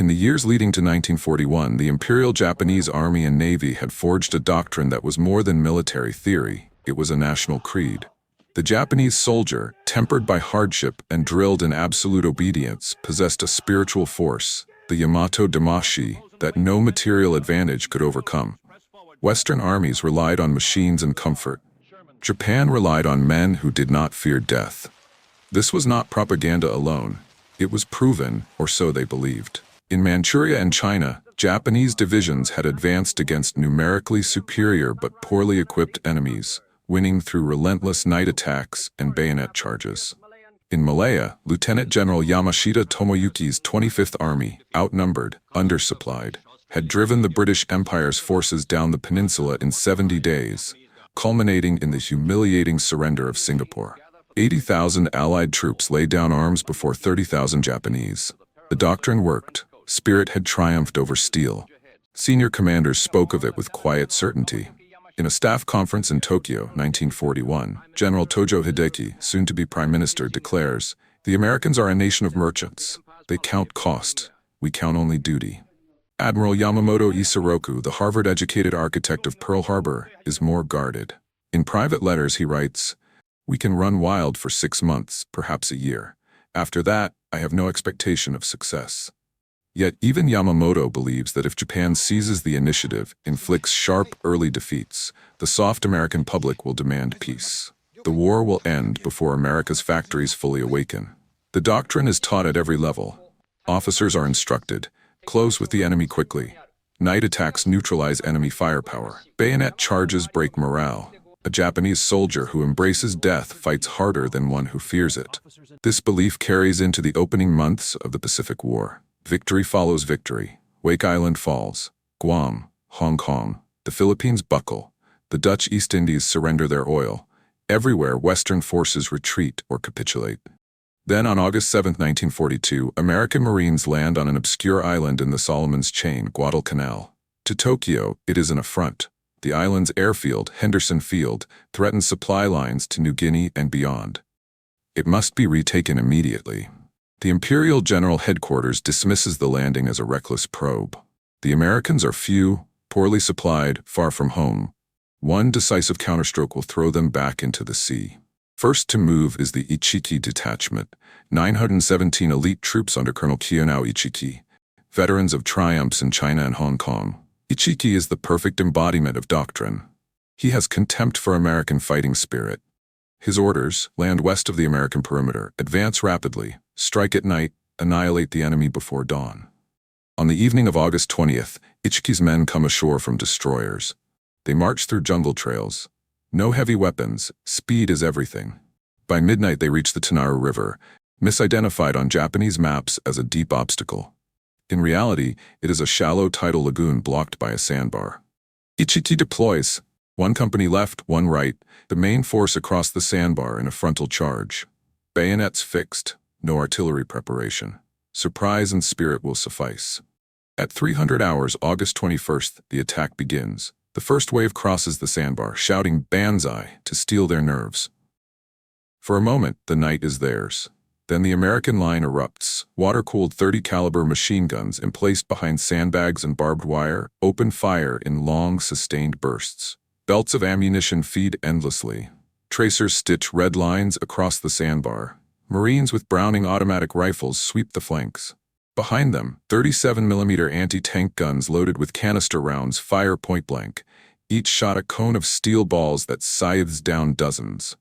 In the years leading to 1941, the Imperial Japanese Army and Navy had forged a doctrine that was more than military theory. It was a national creed. The Japanese soldier, tempered by hardship and drilled in absolute obedience, possessed a spiritual force, the Yamato Damashi, that no material advantage could overcome. Western armies relied on machines and comfort. Japan relied on men who did not fear death. This was not propaganda alone. It was proven, or so they believed. In Manchuria and China, Japanese divisions had advanced against numerically superior but poorly equipped enemies, winning through relentless night attacks and bayonet charges. In Malaya, Lieutenant General Yamashita Tomoyuki's 25th Army, outnumbered, undersupplied, had driven the British Empire's forces down the peninsula in 70 days, culminating in the humiliating surrender of Singapore. 80,000 Allied troops laid down arms before 30,000 Japanese. The doctrine worked. Spirit had triumphed over steel. Senior commanders spoke of it with quiet certainty. In a staff conference in Tokyo, 1941, General Tojo Hideki, soon to be Prime Minister, declares, "The Americans are a nation of merchants. They count cost. We count only duty." Admiral Yamamoto Isoroku, the Harvard-educated architect of Pearl Harbor, is more guarded. In private letters he writes, "We can run wild for 6 months, perhaps a year. After that, I have no expectation of success." Yet even Yamamoto believes that if Japan seizes the initiative, inflicts sharp early defeats, the soft American public will demand peace. The war will end before America's factories fully awaken. The doctrine is taught at every level. Officers are instructed, close with the enemy quickly. Night attacks neutralize enemy firepower. Bayonet charges break morale. A Japanese soldier who embraces death fights harder than one who fears it. This belief carries into the opening months of the Pacific War. Victory follows victory. Wake Island falls. Guam, Hong Kong, the Philippines buckle. The Dutch East Indies surrender their oil. Everywhere, Western forces retreat or capitulate. Then on August 7, 1942, American Marines land on an obscure island in the Solomon's Chain, Guadalcanal. To Tokyo, it is an affront. The island's airfield, Henderson Field, threatens supply lines to New Guinea and beyond. It must be retaken immediately. The Imperial General Headquarters dismisses the landing as a reckless probe. The Americans are few, poorly supplied, far from home. One decisive counterstroke will throw them back into the sea. First to move is the Ichiki Detachment, 917 elite troops under Colonel Kunio Ichiki, veterans of triumphs in China and Hong Kong. Ichiki is the perfect embodiment of doctrine. He has contempt for American fighting spirit. His orders: land west of the American perimeter, advance rapidly, strike at night, annihilate the enemy before dawn. On the evening of August 20th, Ichiki's men come ashore from destroyers. They march through jungle trails. No heavy weapons, speed is everything. By midnight they reach the Tanaru River, misidentified on Japanese maps as a deep obstacle. In reality, it is a shallow tidal lagoon blocked by a sandbar. Ichiki deploys. One company left, one right, the main force across the sandbar in a frontal charge. Bayonets fixed, no artillery preparation. Surprise and spirit will suffice. At 300 hours, August 21st, the attack begins. The first wave crosses the sandbar, shouting "Banzai" to steel their nerves. For a moment, the night is theirs. Then the American line erupts. Water-cooled 30-caliber machine guns emplaced behind sandbags and barbed wire open fire in long, sustained bursts. Belts of ammunition feed endlessly. Tracers stitch red lines across the sandbar. Marines with Browning automatic rifles sweep the flanks. Behind them, 37mm anti-tank guns loaded with canister rounds fire point-blank. Each shot a cone of steel balls that scythes down dozens.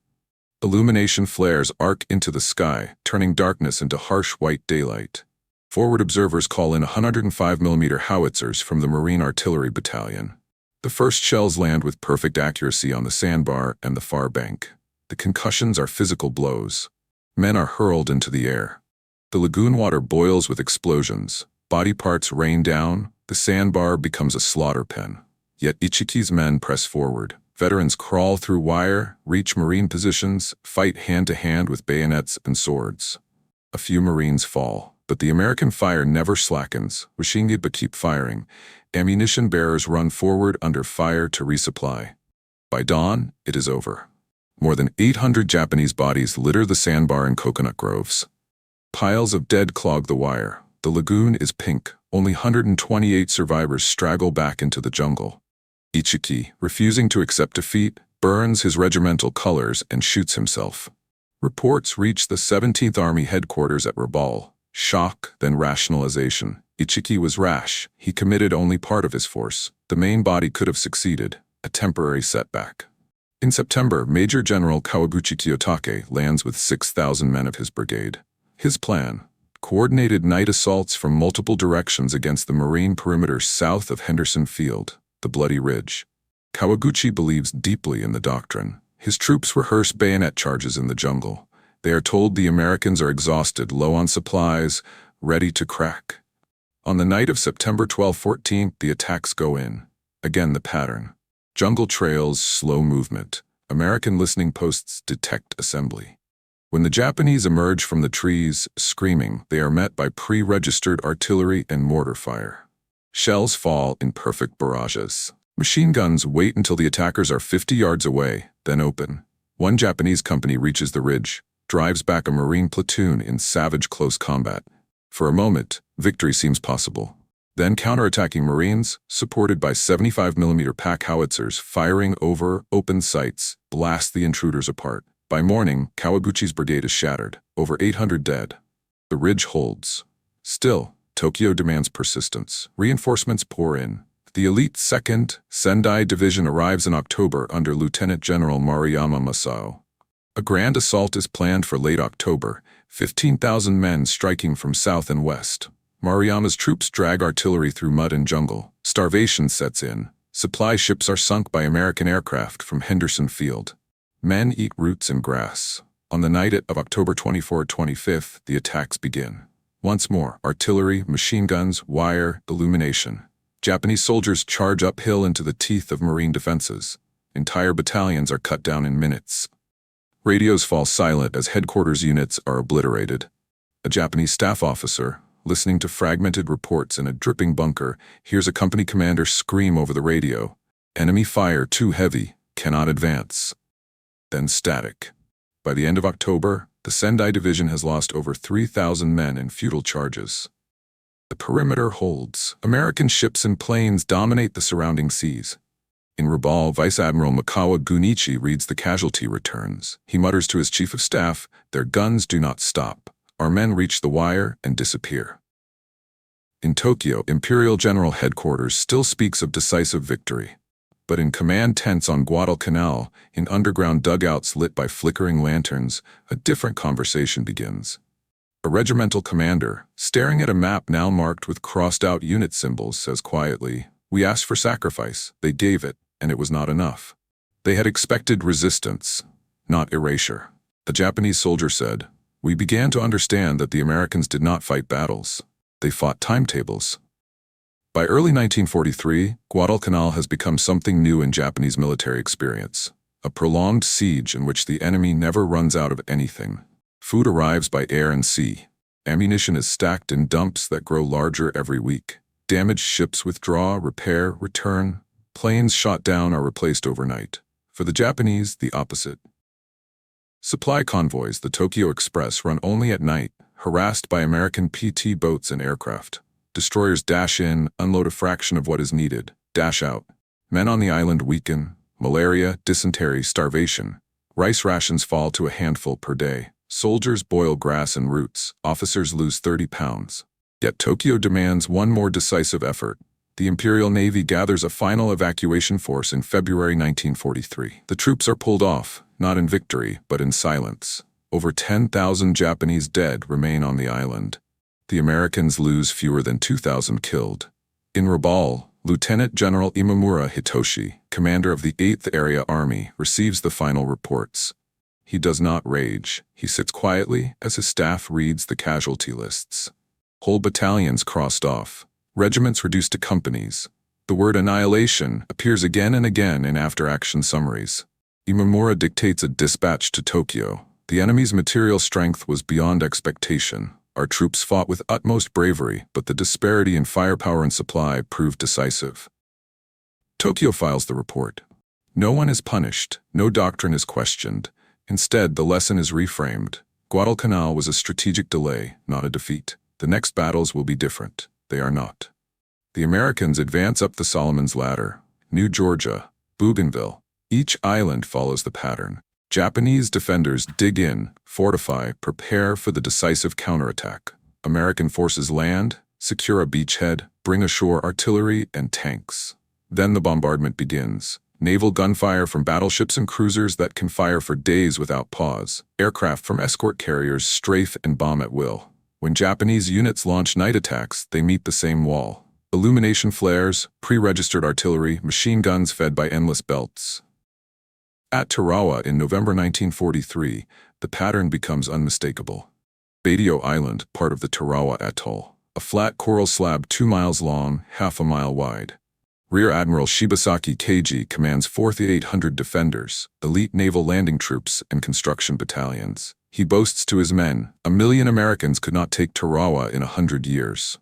Illumination flares arc into the sky, turning darkness into harsh white daylight. Forward observers call in 105mm howitzers from the Marine Artillery Battalion. The first shells land with perfect accuracy on the sandbar and the far bank. The concussions are physical blows. Men are hurled into the air. The lagoon water boils with explosions. Body parts rain down. The sandbar becomes a slaughter pen. Yet Ichiki's men press forward. Veterans crawl through wire, reach Marine positions, fight hand-to-hand with bayonets and swords. A few Marines fall, but the American fire never slackens. Machine-guns keep firing. Ammunition bearers run forward under fire to resupply. By dawn, it is over. More than 800 Japanese bodies litter the sandbar and coconut groves. Piles of dead clog the wire. The lagoon is pink, Only 128 survivors straggle back into the jungle. Ichiki, refusing to accept defeat, burns his regimental colors and shoots himself. Reports reach the 17th Army headquarters at Rabaul. Shock, then rationalization. Ichiki was rash. He committed only part of his force. The main body could have succeeded. A temporary setback. In September, Major General Kawaguchi Kiyotake lands with 6,000 men of his brigade. His plan: coordinated night assaults from multiple directions against the marine perimeter south of Henderson Field, the Bloody Ridge. Kawaguchi believes deeply in the doctrine. His troops rehearse bayonet charges in the jungle. They are told the Americans are exhausted, low on supplies, ready to crack. On the night of September 12-14, the attacks go in. Again the pattern. Jungle trails, slow movement. American listening posts detect assembly. When the Japanese emerge from the trees, screaming, they are met by pre-registered artillery and mortar fire. Shells fall in perfect barrages. Machine guns wait until the attackers are 50 yards away, then open. One Japanese company reaches the ridge, drives back a Marine platoon in savage close combat. For a moment, victory seems possible. Then counterattacking Marines, supported by 75mm pack howitzers firing over open sights, blast the intruders apart. By morning, Kawaguchi's brigade is shattered, over 800 dead. The ridge holds. Still, Tokyo demands persistence. Reinforcements pour in. The elite 2nd Sendai Division arrives in October under Lieutenant General Maruyama Masao. A grand assault is planned for late October, 15,000 men striking from south and west. Maruyama's troops drag artillery through mud and jungle. Starvation sets in. Supply ships are sunk by American aircraft from Henderson Field. Men eat roots and grass. On the night of October 24-25, the attacks begin. Once more, artillery, machine guns, wire, illumination. Japanese soldiers charge uphill into the teeth of Marine defenses. Entire battalions are cut down in minutes. Radios fall silent as headquarters units are obliterated. A Japanese staff officer, listening to fragmented reports in a dripping bunker, hears a company commander scream over the radio, "Enemy fire too heavy, cannot advance." Then static. By the end of October, the Sendai Division has lost over 3,000 men in futile charges. The perimeter holds. American ships and planes dominate the surrounding seas. In Rabaul, Vice Admiral Mikawa Gunichi reads the casualty returns. He mutters to his chief of staff, "Their guns do not stop. Our men reach the wire and disappear." In Tokyo, Imperial General Headquarters still speaks of decisive victory. But in command tents on Guadalcanal, in underground dugouts lit by flickering lanterns, a different conversation begins. A regimental commander, staring at a map now marked with crossed-out unit symbols, says quietly, "We asked for sacrifice, they gave it, and it was not enough. They had expected resistance, not erasure." A Japanese soldier said, "We began to understand that the Americans did not fight battles. They fought timetables." By early 1943, Guadalcanal has become something new in Japanese military experience. A prolonged siege in which the enemy never runs out of anything. Food arrives by air and sea. Ammunition is stacked in dumps that grow larger every week. Damaged ships withdraw, repair, return. Planes shot down are replaced overnight. For the Japanese, the opposite. Supply convoys, the Tokyo Express, run only at night, harassed by American PT boats and aircraft. Destroyers dash in, unload a fraction of what is needed, dash out. Men on the island weaken. Malaria, dysentery, starvation. Rice rations fall to a handful per day. Soldiers boil grass and roots. Officers lose 30 pounds. Yet Tokyo demands one more decisive effort. The Imperial Navy gathers a final evacuation force in February 1943. The troops are pulled off, not in victory, but in silence. Over 10,000 Japanese dead remain on the island. The Americans lose fewer than 2,000 killed. In Rabaul, Lieutenant General Imamura Hitoshi, commander of the 8th Area Army, receives the final reports. He does not rage. He sits quietly as his staff reads the casualty lists. Whole battalions crossed off. Regiments reduced to companies. The word annihilation appears again and again in after-action summaries. Imamura dictates a dispatch to Tokyo. The enemy's material strength was beyond expectation. Our troops fought with utmost bravery, but the disparity in firepower and supply proved decisive. Tokyo files the report. No one is punished. No doctrine is questioned. Instead, the lesson is reframed. Guadalcanal was a strategic delay, not a defeat. The next battles will be different. they are not. The Americans advance up the Solomon's Ladder, New Georgia, Bougainville. Each island follows the pattern. Japanese defenders dig in, fortify, prepare for the decisive counterattack. American forces land, secure a beachhead, bring ashore artillery and tanks. Then the bombardment begins. Naval gunfire from battleships and cruisers that can fire for days without pause. Aircraft from escort carriers strafe and bomb at will. When Japanese units launch night attacks, they meet the same wall. Illumination flares, pre-registered artillery, machine guns fed by endless belts. At Tarawa in November 1943, the pattern becomes unmistakable. Badio Island, part of the Tarawa Atoll. A flat coral slab 2 miles long, half a mile wide. Rear Admiral Shibasaki Keiji commands 4,800 defenders, elite naval landing troops, and construction battalions. He boasts to his men, 1 million Americans could not take Tarawa in 100 years.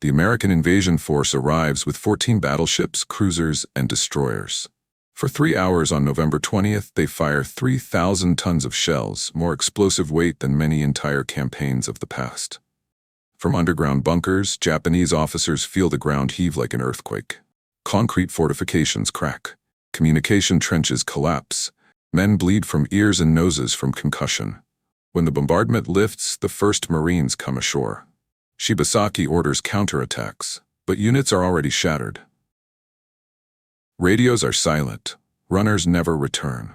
The American invasion force arrives with 14 battleships, cruisers, and destroyers. For 3 hours on November 20th, they fire 3,000 tons of shells, more explosive weight than many entire campaigns of the past. From underground bunkers, Japanese officers feel the ground heave like an earthquake. Concrete fortifications crack. Communication trenches collapse. Men bleed from ears and noses from concussion. When the bombardment lifts, the first Marines come ashore. Shibasaki orders counterattacks, but units are already shattered. Radios are silent. Runners never return.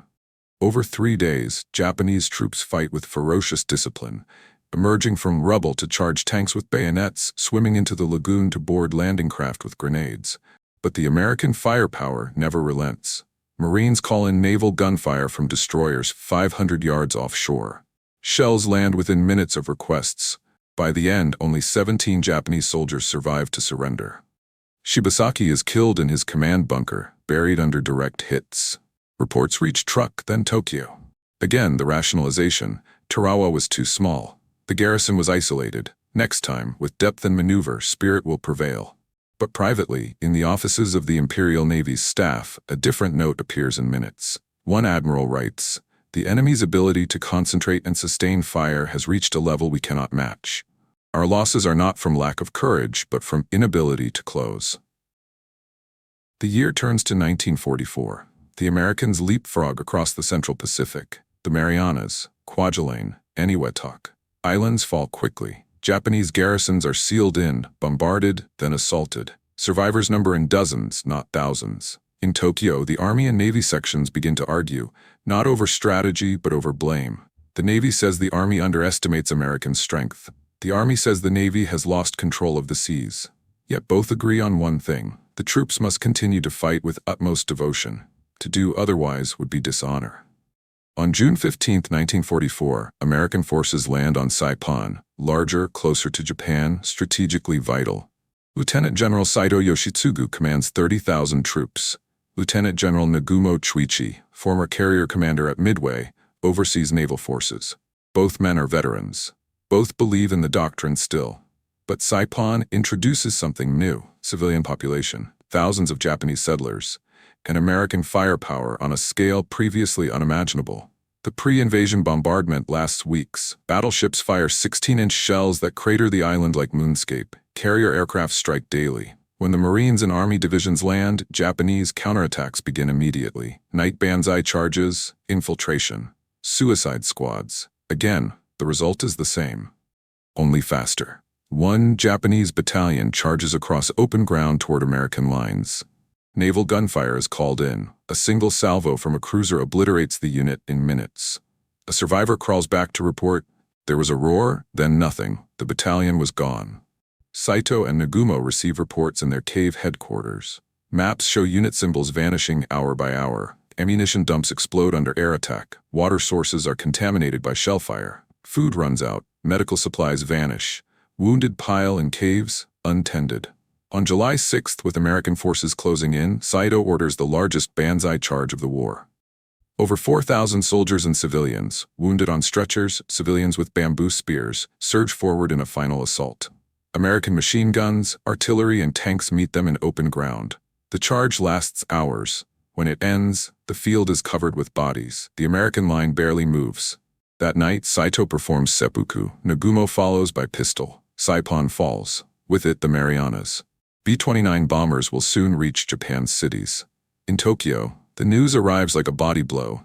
Over 3 days, Japanese troops fight with ferocious discipline, emerging from rubble to charge tanks with bayonets, swimming into the lagoon to board landing craft with grenades. But the American firepower never relents. Marines call in naval gunfire from destroyers 500 yards offshore. Shells land within minutes of requests. By the end, only 17 Japanese soldiers survive to surrender. Shibasaki is killed in his command bunker, buried under direct hits. Reports reach Truk, then Tokyo. Again, the rationalization: Tarawa was too small. The garrison was isolated. Next time, with depth and maneuver, spirit will prevail. But privately, in the offices of the Imperial Navy's staff, a different note appears in minutes. One admiral writes, "The enemy's ability to concentrate and sustain fire has reached a level we cannot match. Our losses are not from lack of courage, but from inability to close." The year turns to 1944. The Americans leapfrog across the Central Pacific. The Marianas, Kwajalein, Eniwetok. Islands fall quickly. Japanese garrisons are sealed in, bombarded, then assaulted. Survivors number in dozens, not thousands. In Tokyo, the Army and Navy sections begin to argue, not over strategy, but over blame. The Navy says the Army underestimates American strength. The Army says the Navy has lost control of the seas. Yet both agree on one thing: the troops must continue to fight with utmost devotion. To do otherwise would be dishonor. On June 15, 1944, American forces land on Saipan, larger, closer to Japan, strategically vital. Lieutenant General Saito Yoshitsugu commands 30,000 troops. Lieutenant General Nagumo Chuichi, former carrier commander at Midway, oversees naval forces. Both men are veterans. Both believe in the doctrine still. But Saipan introduces something new: civilian population, thousands of Japanese settlers, and American firepower on a scale previously unimaginable. The pre-invasion bombardment lasts weeks. Battleships fire 16-inch shells that crater the island like moonscape. Carrier aircraft strike daily. When the Marines and Army divisions land, Japanese counterattacks begin immediately. Night banzai charges, infiltration, suicide squads. Again, the result is the same, only faster. One Japanese battalion charges across open ground toward American lines. Naval gunfire is called in. A single salvo from a cruiser obliterates the unit in minutes. A survivor crawls back to report, "There was a roar, then nothing. The battalion was gone." Saito and Nagumo receive reports in their cave headquarters. Maps show unit symbols vanishing hour by hour. Ammunition dumps explode under air attack. Water sources are contaminated by shellfire. Food runs out. Medical supplies vanish. Wounded pile in caves, untended. On July 6th, with American forces closing in, Saito orders the largest banzai charge of the war. Over 4,000 soldiers and civilians, wounded on stretchers, civilians with bamboo spears, surge forward in a final assault. American machine guns, artillery, and tanks meet them in open ground. The charge lasts hours. When it ends, the field is covered with bodies. The American line barely moves. That night, Saito performs seppuku. Nagumo follows by pistol. Saipan falls. With it, the Marianas. B-29 bombers will soon reach Japan's cities. In Tokyo, the news arrives like a body blow.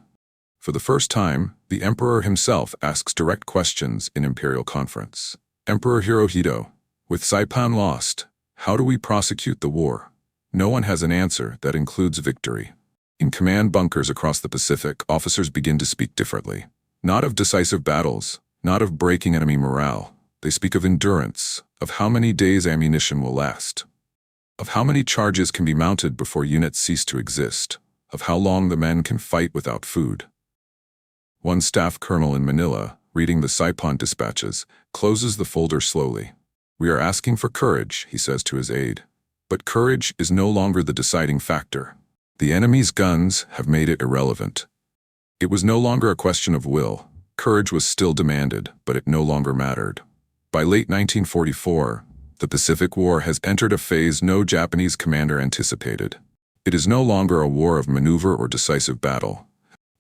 For the first time, the emperor himself asks direct questions in imperial conference. Emperor Hirohito, with Saipan lost, how do we prosecute the war? No one has an answer that includes victory. In command bunkers across the Pacific, officers begin to speak differently. Not of decisive battles, not of breaking enemy morale. They speak of endurance, of how many days ammunition will last, of how many charges can be mounted before units cease to exist, of how long the men can fight without food. One staff colonel in Manila, reading the Saipan dispatches, closes the folder slowly. "We are asking for courage," he says to his aide. But courage is no longer the deciding factor. The enemy's guns have made it irrelevant. It was no longer a question of will. Courage was still demanded, but it no longer mattered. By late 1944, the Pacific War has entered a phase no Japanese commander anticipated. It is no longer a war of maneuver or decisive battle.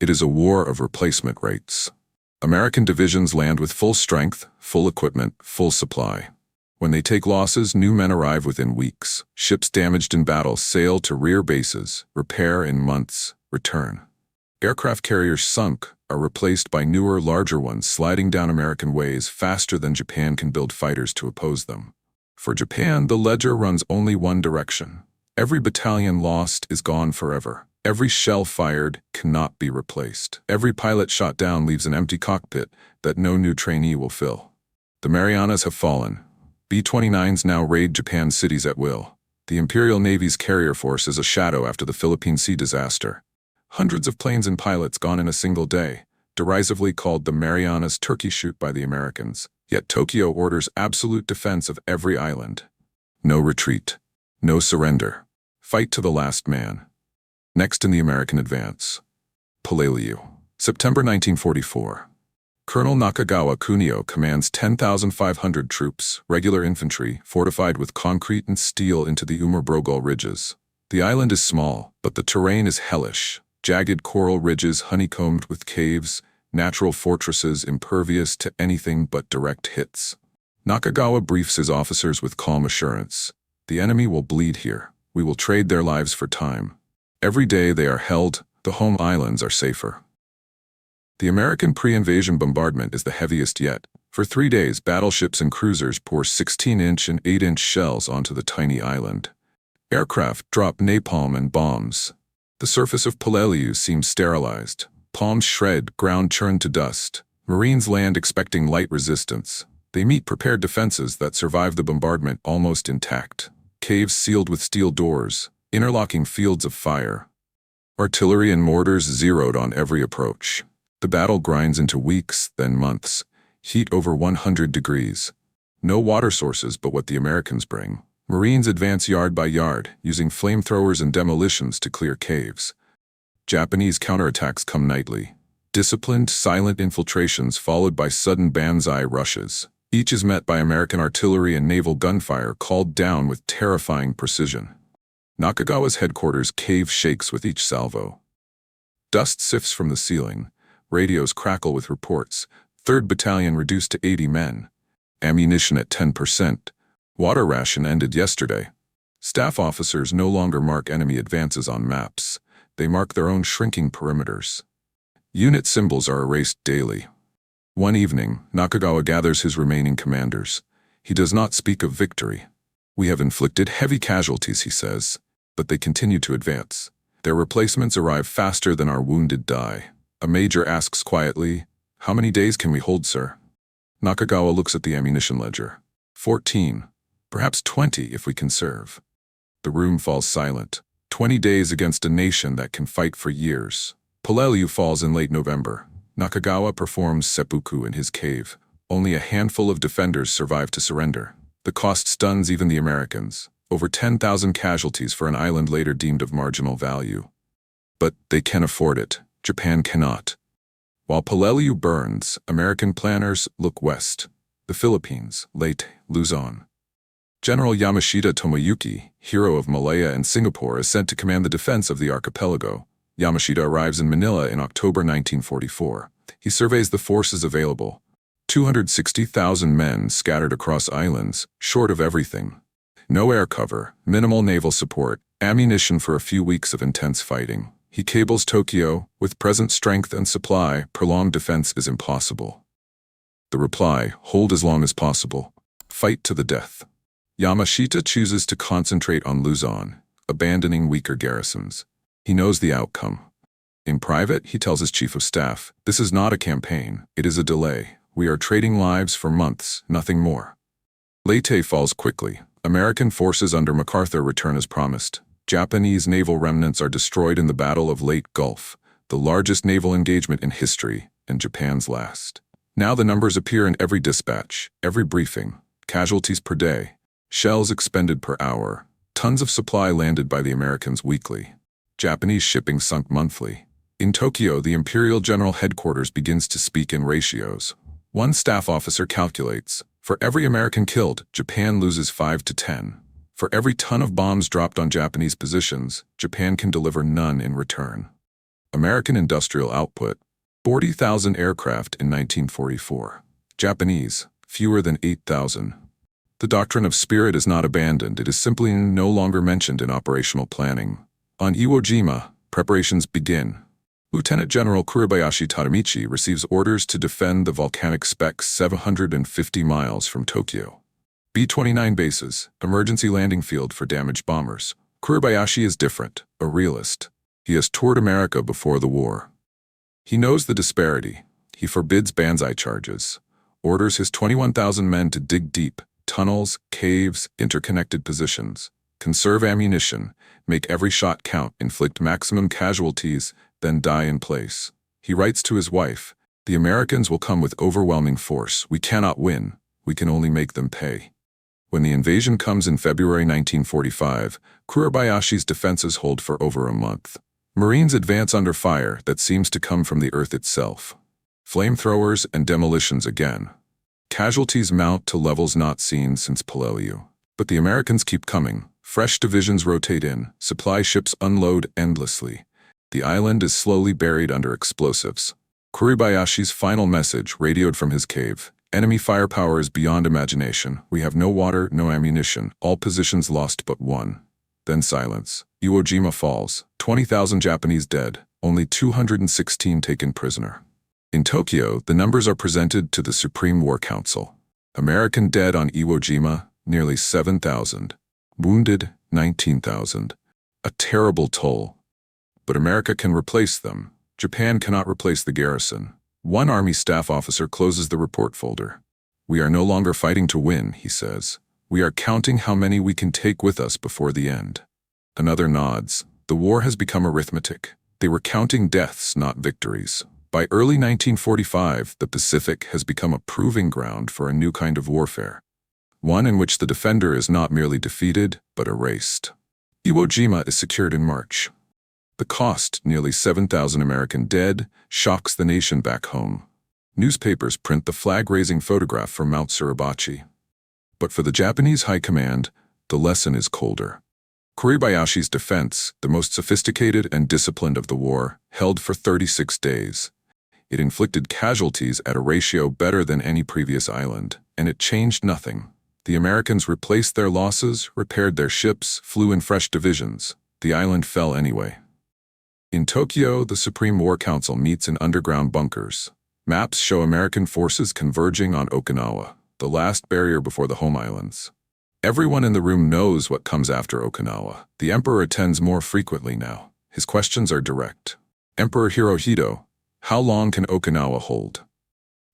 It is a war of replacement rates. American divisions land with full strength, full equipment, full supply. When they take losses, new men arrive within weeks. Ships damaged in battle sail to rear bases, repair in months, return. Aircraft carriers sunk are replaced by newer, larger ones sliding down American ways faster than Japan can build fighters to oppose them. For Japan, the ledger runs only one direction. Every battalion lost is gone forever. Every shell fired cannot be replaced. Every pilot shot down leaves an empty cockpit that no new trainee will fill. The Marianas have fallen. B-29s now raid Japan's cities at will. The Imperial Navy's carrier force is a shadow after the Philippine Sea disaster. Hundreds of planes and pilots gone in a single day, derisively called the Marianas turkey shoot by the Americans. Yet Tokyo orders absolute defense of every island. No retreat. No surrender. Fight to the last man. Next in the American advance. Pulaliu. September 1944. Colonel Nakagawa Kunio commands 10,500 troops, regular infantry, fortified with concrete and steel into the Umurbrogol ridges. The island is small, but the terrain is hellish. Jagged coral ridges honeycombed with caves, natural fortresses impervious to anything but direct hits. Nakagawa briefs his officers with calm assurance. The enemy will bleed here. We will trade their lives for time. Every day they are held, the home islands are safer. The American pre-invasion bombardment is the heaviest yet. For 3 days, battleships and cruisers pour 16-inch and 8-inch shells onto the tiny island. Aircraft drop napalm and bombs. The surface of Pulaliu seems sterilized. Palms shred, ground churned to dust. Marines land expecting light resistance. They meet prepared defenses that survive the bombardment almost intact. Caves sealed with steel doors, interlocking fields of fire. Artillery and mortars zeroed on every approach. The battle grinds into weeks, then months. Heat over 100 degrees. No water sources but what the Americans bring. Marines advance yard by yard, using flamethrowers and demolitions to clear caves. Japanese counterattacks come nightly. Disciplined, silent infiltrations followed by sudden banzai rushes. Each is met by American artillery and naval gunfire called down with terrifying precision. Nakagawa's headquarters cave shakes with each salvo. Dust sifts from the ceiling. Radios crackle with reports. 3rd Battalion reduced to 80 men. Ammunition at 10%. Water ration ended yesterday. Staff officers no longer mark enemy advances on maps. They mark their own shrinking perimeters. Unit symbols are erased daily. One evening, Nakagawa gathers his remaining commanders. He does not speak of victory. "We have inflicted heavy casualties," he says, "but they continue to advance. Their replacements arrive faster than our wounded die." A major asks quietly, "How many days can we hold, sir?" Nakagawa looks at the ammunition ledger. 14, perhaps 20 if we conserve. The room falls silent. 20 days against a nation that can fight for years. Pulaliu falls in late November. Nakagawa performs seppuku in his cave. Only a handful of defenders survive to surrender. The cost stuns even the Americans. Over 10,000 casualties for an island later deemed of marginal value. But they can afford it. Japan cannot. While Pulaliu burns, American planners look west. The Philippines, late Luzon. General Yamashita Tomoyuki, hero of Malaya and Singapore, is sent to command the defense of the archipelago. Yamashita arrives in Manila in October 1944. He surveys the forces available. 260,000 men scattered across islands, short of everything. No air cover, minimal naval support, ammunition for a few weeks of intense fighting. He cables Tokyo, with present strength and supply, prolonged defense is impossible. The reply, hold as long as possible. Fight to the death. Yamashita chooses to concentrate on Luzon, abandoning weaker garrisons. He knows the outcome. In private, he tells his chief of staff, this is not a campaign, it is a delay. We are trading lives for months, nothing more. Leyte falls quickly. American forces under MacArthur return as promised. Japanese naval remnants are destroyed in the Battle of Leyte Gulf, the largest naval engagement in history, and Japan's last. Now the numbers appear in every dispatch, every briefing. Casualties per day, shells expended per hour, tons of supply landed by the Americans weekly. Japanese shipping sunk monthly. In Tokyo, the Imperial General Headquarters begins to speak in ratios. One staff officer calculates, for every American killed, Japan loses 5 to 10. For every ton of bombs dropped on Japanese positions, Japan can deliver none in return. American industrial output, 40,000 aircraft in 1944. Japanese, fewer than 8,000. The doctrine of spirit is not abandoned, it is simply no longer mentioned in operational planning. On Iwo Jima, preparations begin. Lieutenant General Kuribayashi Tadamichi receives orders to defend the volcanic specks 750 miles from Tokyo. B-29 bases, emergency landing field for damaged bombers. Kuribayashi is different, a realist. He has toured America before the war. He knows the disparity. He forbids banzai charges, orders his 21,000 men to dig deep, tunnels, caves, interconnected positions, conserve ammunition, make every shot count, inflict maximum casualties, then die in place. He writes to his wife, the Americans will come with overwhelming force. We cannot win. We can only make them pay. When the invasion comes in February 1945, Kuribayashi's defenses hold for over a month. Marines advance under fire that seems to come from the earth itself. Flamethrowers and demolitions again. Casualties mount to levels not seen since Peleliu. But the Americans keep coming. Fresh divisions rotate in. Supply ships unload endlessly. The island is slowly buried under explosives. Kuribayashi's final message, radioed from his cave. Enemy firepower is beyond imagination. We have no water, no ammunition. All positions lost but one. Then silence. Iwo Jima falls. 20,000 Japanese dead. Only 216 taken prisoner. In Tokyo, the numbers are presented to the Supreme War Council. American dead on Iwo Jima, nearly 7,000. Wounded, 19,000. A terrible toll. But America can replace them. Japan cannot replace the garrison. One Army staff officer closes the report folder. We are no longer fighting to win, he says. We are counting how many we can take with us before the end. Another nods. The war has become arithmetic. They were counting deaths, not victories. By early 1945, the Pacific has become a proving ground for a new kind of warfare. One in which the defender is not merely defeated, but erased. Iwo Jima is secured in March. The cost, nearly 7,000 American dead, shocks the nation back home. Newspapers print the flag-raising photograph from Mount Suribachi. But for the Japanese High Command, the lesson is colder. Kuribayashi's defense, the most sophisticated and disciplined of the war, held for 36 days. It inflicted casualties at a ratio better than any previous island, and it changed nothing. The Americans replaced their losses, repaired their ships, flew in fresh divisions. The island fell anyway. In Tokyo, the Supreme War Council meets in underground bunkers. Maps show American forces converging on Okinawa, the last barrier before the home islands. Everyone in the room knows what comes after Okinawa. The emperor attends more frequently now. His questions are direct. Emperor Hirohito, how long can Okinawa hold?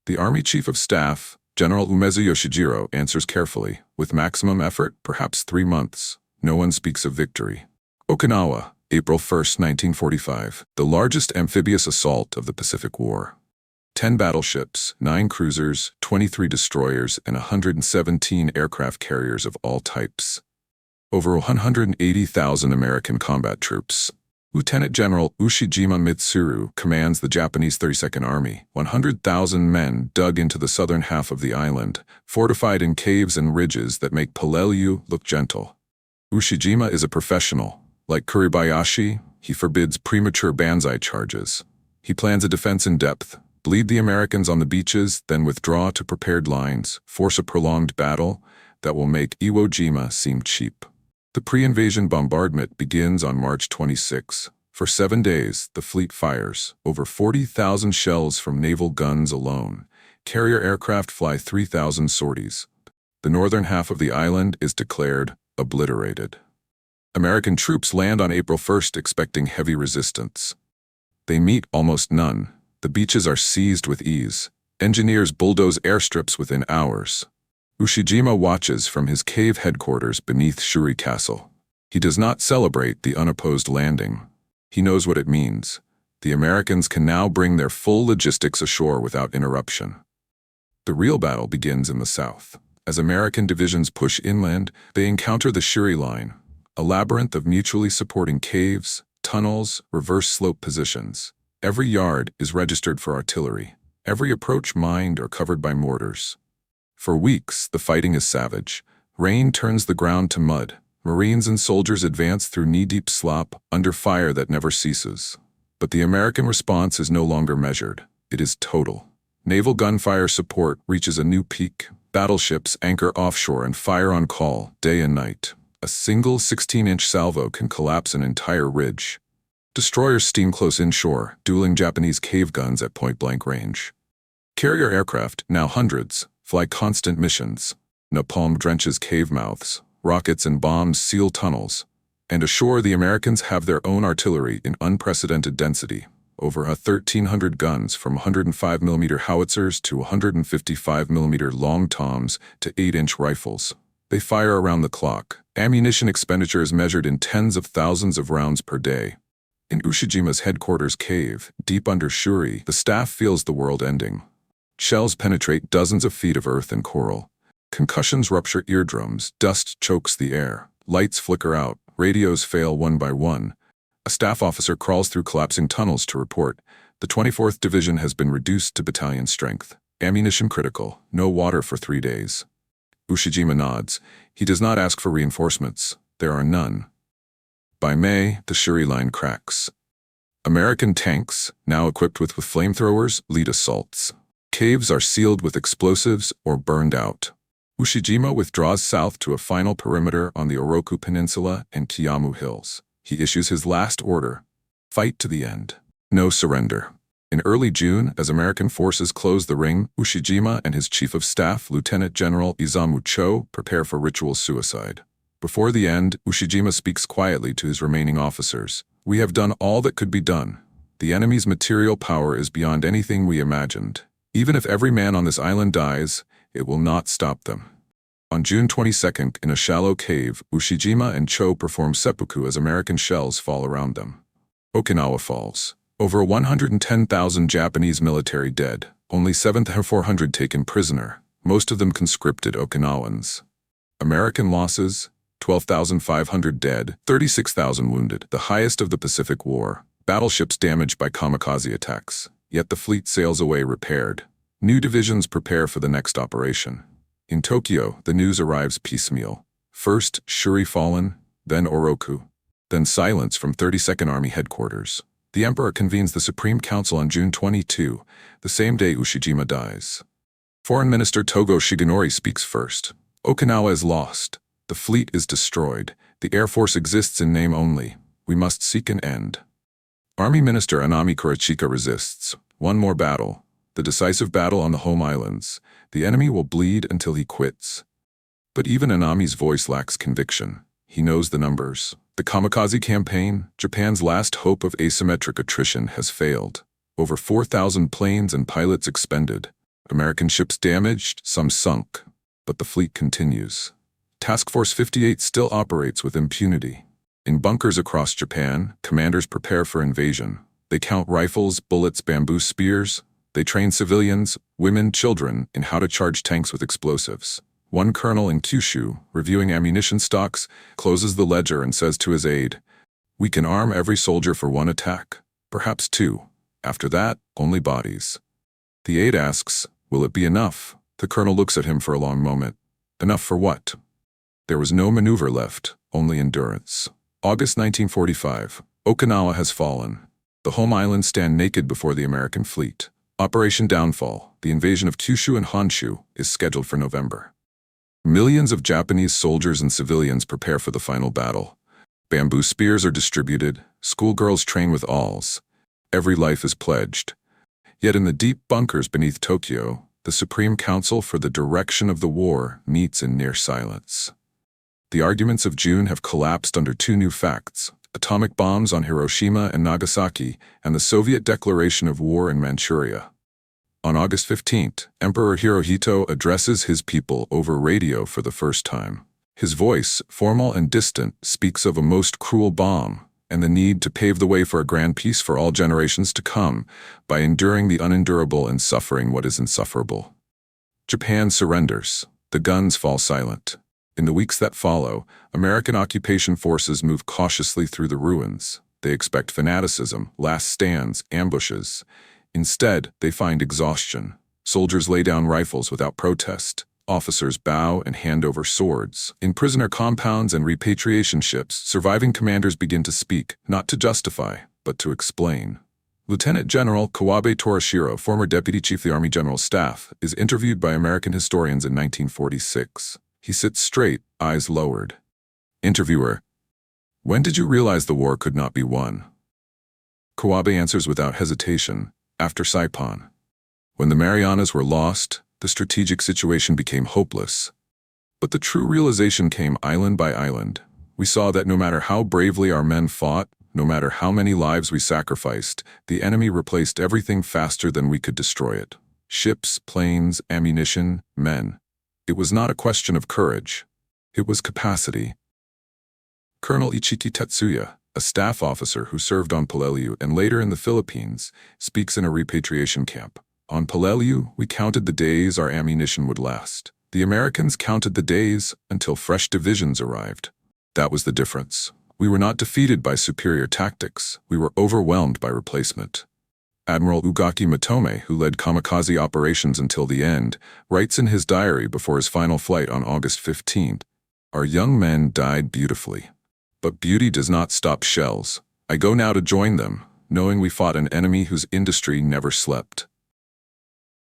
The Army Chief of Staff, General Umezu Yoshijiro, answers carefully. With maximum effort, perhaps 3 months. No one speaks of victory. Okinawa, April 1, 1945, the largest amphibious assault of the Pacific War. 10 battleships, 9 cruisers, 23 destroyers, and 117 aircraft carriers of all types. Over 180,000 American combat troops. Lieutenant General Ushijima Mitsuru commands the Japanese 32nd Army. 100,000 men dug into the southern half of the island, fortified in caves and ridges that make Peleliu look gentle. Ushijima is a professional. Like Kuribayashi, he forbids premature banzai charges. He plans a defense in depth, Bleed the Americans on the beaches, then withdraw to prepared lines, force a prolonged battle that will make Iwo Jima seem cheap. The pre-invasion bombardment begins on March 26. For 7 days, the fleet fires over 40,000 shells from naval guns alone. Carrier aircraft fly 3,000 sorties. The northern half of the island is declared obliterated. American troops land on April 1st expecting heavy resistance. They meet almost none. The beaches are seized with ease. Engineers bulldoze airstrips within hours. Ushijima watches from his cave headquarters beneath Shuri Castle. He does not celebrate the unopposed landing. He knows what it means. The Americans can now bring their full logistics ashore without interruption. The real battle begins in the south. As American divisions push inland, they encounter the Shuri Line, a labyrinth of mutually supporting caves, tunnels, reverse slope positions. Every yard is registered for artillery, every approach mined or covered by mortars. For weeks, the fighting is savage. Rain turns the ground to mud. Marines and soldiers advance through knee-deep slop under fire that never ceases. But the American response is no longer measured. It is total. Naval gunfire support reaches a new peak. Battleships anchor offshore and fire on call, day and night. A single 16-inch salvo can collapse an entire ridge. Destroyers steam close inshore, dueling Japanese cave guns at point-blank range. Carrier aircraft, now hundreds, fly constant missions. Napalm drenches cave mouths. Rockets and bombs seal tunnels. And ashore, the Americans have their own artillery in unprecedented density. Over 1,300 guns, from 105mm howitzers to 155mm long toms to 8-inch rifles. They fire around the clock. Ammunition expenditure is measured in tens of thousands of rounds per day. In Ushijima's headquarters cave, deep under Shuri, the staff feels the world ending. Shells penetrate dozens of feet of earth and coral. Concussions rupture eardrums, dust chokes the air. Lights flicker out, radios fail one by one. A staff officer crawls through collapsing tunnels to report. The 24th Division has been reduced to battalion strength. Ammunition critical, no water for 3 days. Ushijima nods. He does not ask for reinforcements. There are none. By May, the Shuri Line cracks. American tanks, now equipped with flamethrowers, lead assaults. Caves are sealed with explosives or burned out. Ushijima withdraws south to a final perimeter on the Oroku Peninsula and Kiyamu Hills. He issues his last order: fight to the end. No surrender. In early June, as American forces close the ring, Ushijima and his chief of staff, Lieutenant General Izamu Cho, prepare for ritual suicide. Before the end, Ushijima speaks quietly to his remaining officers. "We have done all that could be done. The enemy's material power is beyond anything we imagined. Even if every man on this island dies, it will not stop them." On June 22nd, in a shallow cave, Ushijima and Cho perform seppuku as American shells fall around them. Okinawa falls. Over 110,000 Japanese military dead, only 7,400 taken prisoner, most of them conscripted Okinawans. American losses: 12,500 dead, 36,000 wounded, the highest of the Pacific War. Battleships damaged by kamikaze attacks, yet the fleet sails away repaired. New divisions prepare for the next operation. In Tokyo, the news arrives piecemeal. First, Shuri fallen, then Oroku, then silence from 32nd Army headquarters. The Emperor convenes the Supreme Council on June 22, the same day Ushijima dies. Foreign Minister Togo Shigenori speaks first. "Okinawa is lost. The fleet is destroyed. The Air Force exists in name only. We must seek an end." Army Minister Anami Kurachika resists. One more battle. The decisive battle on the home islands. The enemy will bleed until he quits. But even Anami's voice lacks conviction. He knows the numbers. The kamikaze campaign, Japan's last hope of asymmetric attrition, has failed. Over 4,000 planes and pilots expended. American ships damaged, some sunk. But the fleet continues. Task Force 58 still operates with impunity. In bunkers across Japan, commanders prepare for invasion. They count rifles, bullets, bamboo spears. They train civilians, women, children, in how to charge tanks with explosives. One colonel in Kyushu, reviewing ammunition stocks, closes the ledger and says to his aide, "We can arm every soldier for one attack, perhaps two. After that, only bodies." The aide asks, "Will it be enough?" The colonel looks at him for a long moment. Enough for what? There was no maneuver left, only endurance. August 1945. Okinawa has fallen. The home islands stand naked before the American fleet. Operation Downfall, the invasion of Kyushu and Honshu, is scheduled for November. Millions of Japanese soldiers and civilians prepare for the final battle. Bamboo spears are distributed, schoolgirls train with awls. Every life is pledged. Yet in the deep bunkers beneath Tokyo, the Supreme Council for the direction of the war meets in near silence. The arguments of June have collapsed under two new facts: atomic bombs on Hiroshima and Nagasaki, and the Soviet declaration of war in Manchuria. On August 15th, Emperor Hirohito addresses his people over radio for the first time. His voice, formal and distant, speaks of a most cruel bomb and the need to pave the way for a grand peace for all generations to come by enduring the unendurable and suffering what is insufferable. Japan surrenders. The guns fall silent. In the weeks that follow, American occupation forces move cautiously through the ruins. They expect fanaticism, last stands, ambushes. Instead, they find exhaustion. Soldiers lay down rifles without protest. Officers bow and hand over swords. In prisoner compounds and repatriation ships, surviving commanders begin to speak, not to justify, but to explain. Lieutenant General Kawabe Torashiro, former Deputy Chief of the Army General Staff, is interviewed by American historians in 1946. He sits straight, eyes lowered. Interviewer: when did you realize the war could not be won? Kawabe answers without hesitation: after Saipan. When the Marianas were lost, the strategic situation became hopeless. But the true realization came island by island. We saw that no matter how bravely our men fought, no matter how many lives we sacrificed, the enemy replaced everything faster than we could destroy it. Ships, planes, ammunition, men. It was not a question of courage. It was capacity. Colonel Ichiki Tetsuya, a staff officer who served on Peleliu and later in the Philippines, speaks in a repatriation camp. On Peleliu, we counted the days our ammunition would last. The Americans counted the days until fresh divisions arrived. That was the difference. We were not defeated by superior tactics. We were overwhelmed by replacement. Admiral Ugaki Matome, who led kamikaze operations until the end, writes in his diary before his final flight on August 15th, "Our young men died beautifully. But beauty does not stop shells. I go now to join them, knowing we fought an enemy whose industry never slept."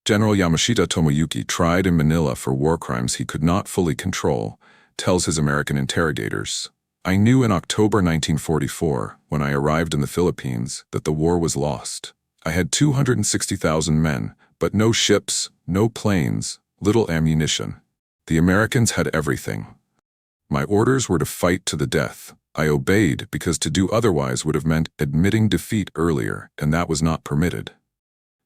General Yamashita Tomoyuki, tried in Manila for war crimes he could not fully control, tells his American interrogators, "I knew in October 1944, when I arrived in the Philippines, that the war was lost. I had 260,000 men, but no ships, no planes, little ammunition. The Americans had everything. My orders were to fight to the death. I obeyed because to do otherwise would have meant admitting defeat earlier, and that was not permitted.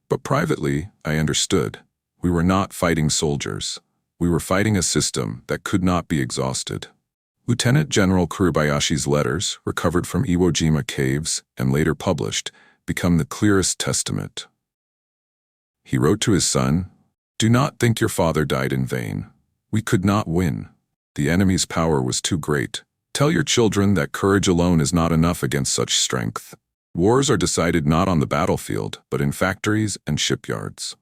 But privately, I understood. We were not fighting soldiers. We were fighting a system that could not be exhausted." Lieutenant General Kuribayashi's letters, recovered from Iwo Jima caves and later published, become the clearest testament. He wrote to his son, "Do not think your father died in vain. We could not win. The enemy's power was too great. Tell your children that courage alone is not enough against such strength. Wars are decided not on the battlefield, but in factories and shipyards."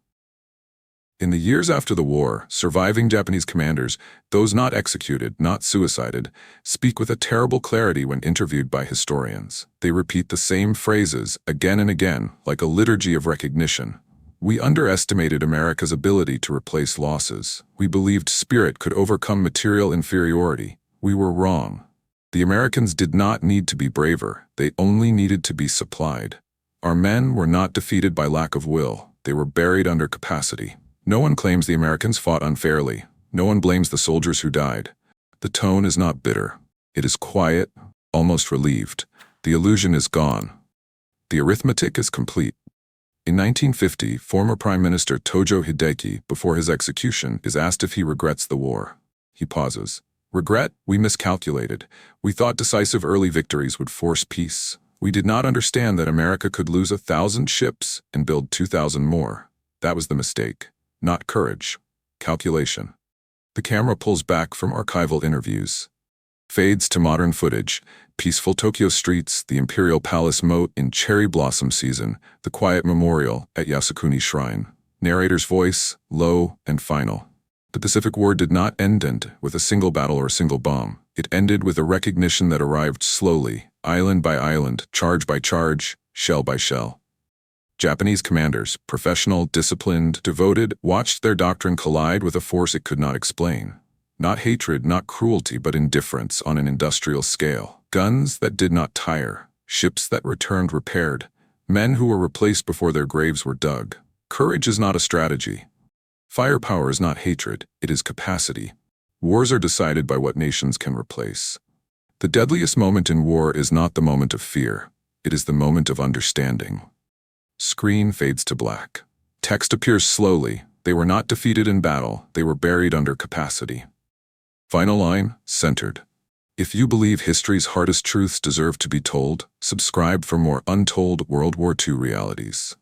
In the years after the war, surviving Japanese commanders, those not executed, not suicided, speak with a terrible clarity when interviewed by historians. They repeat the same phrases again and again, like a liturgy of recognition. "We underestimated America's ability to replace losses. We believed spirit could overcome material inferiority. We were wrong. The Americans did not need to be braver, they only needed to be supplied. Our men were not defeated by lack of will, they were buried under capacity. No one claims the Americans fought unfairly. No one blames the soldiers who died. The tone is not bitter. It is quiet, almost relieved. The illusion is gone. The arithmetic is complete." In 1950, former Prime Minister Tojo Hideki, before his execution, is asked if he regrets the war. He pauses. "Regret? We miscalculated. We thought decisive early victories would force peace. We did not understand that America could lose 1,000 ships and build 2,000 more. That was the mistake. Not courage. Calculation." The camera pulls back from archival interviews. Fades to modern footage. Peaceful Tokyo streets, the Imperial Palace moat in cherry blossom season, the quiet memorial at Yasukuni Shrine. Narrator's voice, low and final. The Pacific War did not end with a single battle or a single bomb. It ended with a recognition that arrived slowly, island by island, charge by charge, shell by shell. Japanese commanders, professional, disciplined, devoted, watched their doctrine collide with a force it could not explain. Not hatred, not cruelty, but indifference on an industrial scale. Guns that did not tire, ships that returned repaired, men who were replaced before their graves were dug. Courage is not a strategy. Firepower is not hatred, it is capacity. Wars are decided by what nations can replace. The deadliest moment in war is not the moment of fear, it is the moment of understanding. Screen fades to black. Text appears slowly. They were not defeated in battle, they were buried under capacity. Final line, centered. If you believe history's hardest truths deserve to be told, subscribe for more untold World War II realities.